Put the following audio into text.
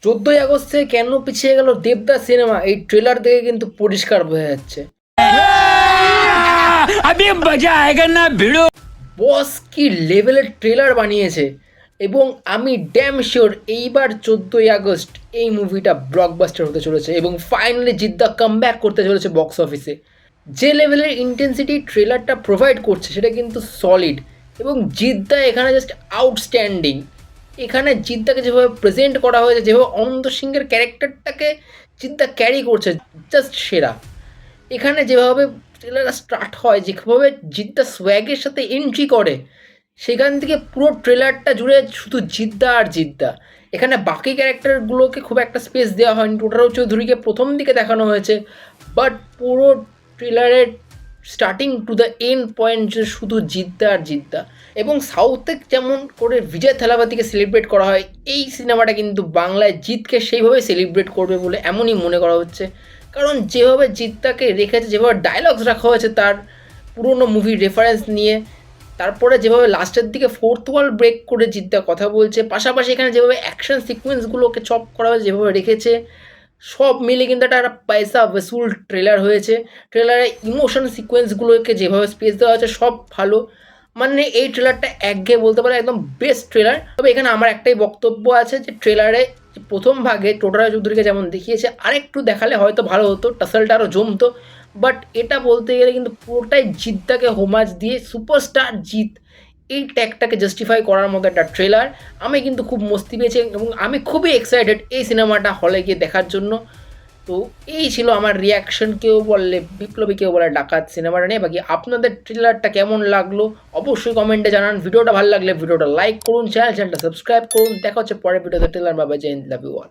14ই August থেকে কেন পিছিয়ে গেল দেবদাস সিনেমা, এই ট্রেলার দেখে কিন্তু পরিষ্কার বোঝা যাচ্ছে। अभी मजा आएगा ना भिड़ो। বস কি লেভেলের ট্রেলার বানিয়েছে, এবং আমি ড্যাম শিওর এইবার 14ই আগস্ট এই মুভিটা ব্লকবাস্টার হতে চলেছে এবং ফাইনালি জিদ্দা কামব্যাক করতে চলেছে বক্স অফিসে। যে লেভেলের ইন্টেন্সিটি ট্রেলারটা প্রোভাইড করছে সেটা কিন্তু সলিড, এবং জিদ্দা এখানে জাস্ট আউটস্ট্যান্ডিং। এখানে জিদ্দাকে যেভাবে প্রেজেন্ট করা হয়েছে, যেভাবে অনন্ত সিংহের ক্যারেক্টারটাকে জিদ্দা ক্যারি করছে, জাস্ট সেরা। এখানে যেভাবে ট্রেলার স্টার্ট হয়, যেভাবে জিদ্দা সোয়াগের সাথে এন্ট্রি করে, সেখান থেকে পুরো ট্রেলারটা জুড়ে শুধু জিদ্দা আর জিদ্দা। এখানে বাকি ক্যারেক্টারগুলোকে খুব একটা স্পেস দেওয়া হয়নি। টোটাল চৌধুরীকে প্রথম দিকে দেখানো হয়েছে, বাট পুরো ট্রেলারের starting to the end point যে শুধু জিদ্দা আর জিদ্দা। এবং সাউথে যেমন করে বিজয় থালাপতিকে সেলিব্রেট করা হয়, এই সিনেমাটা কিন্তু বাংলায় জিতকে সেইভাবে সেলিব্রেট করবে বলে এমনই মনে করা হচ্ছে। কারণ যেভাবে জিদ্দাকে রেখেছে, যেভাবে ডায়লগস রাখা হয়েছে তার পুরনো মুভির রেফারেন্স নিয়ে, তারপরে যেভাবে লাস্টের দিকে ফোর্থ ওয়াল ব্রেক করে জিদ্দা কথা বলছে, পাশাপাশি এখানে যেভাবে অ্যাকশন সিকোয়েন্সগুলোকে চপ করা হয়েছে, যেভাবে রেখেছে, সব মিলে কিন্তু একটা পয়সা ওসুল ট্রেলার হয়েছে। ট্রেলারে ইমোশন সিকোয়েন্সগুলোকে যেভাবে স্পেস দেওয়া হয়েছে সব ভালো। মানে এই ট্রেলারটা একঘেয়ে বলতে পারে একদম বেস্ট ট্রেলার। তবে এখানে আমার একটাই বক্তব্য আছে যে ট্রেলারে প্রথম ভাগে টোটারা চৌধুরীকে যেমন দেখিয়েছে, আরেকটু দেখালে হয়তো ভালো হতো, টাসলটা আরও জমতো। বাট এটা বলতে গেলে কিন্তু পুরোটাই জিদ্দাকে হোমাজ দিয়ে সুপারস্টার জিত এই ট্যাগটাকে জাস্টিফাই করার মতো একটা ট্রেলার। আমি কিন্তু খুব মস্তি পেয়েছি এবং আমি খুবই এক্সাইটেড এই সিনেমাটা হলে গিয়ে দেখার জন্য। তো এই ছিল আমার রিয়াকশন, কেউ বললে বিপ্লবী, কেউ বলে ডাকাত সিনেমাটা নিয়ে। বাকি আপনাদের ট্রেলারটা কেমন লাগলো অবশ্যই কমেন্টে জানান। ভিডিওটা ভালো লাগলে ভিডিওটা লাইক করুন, চ্যানেলটা সাবস্ক্রাইব করুন। দেখা হচ্ছে পরের ভিডিওতে। ট্রেলার বাবা, জয় হিন্দ, লাভ ইউ অল।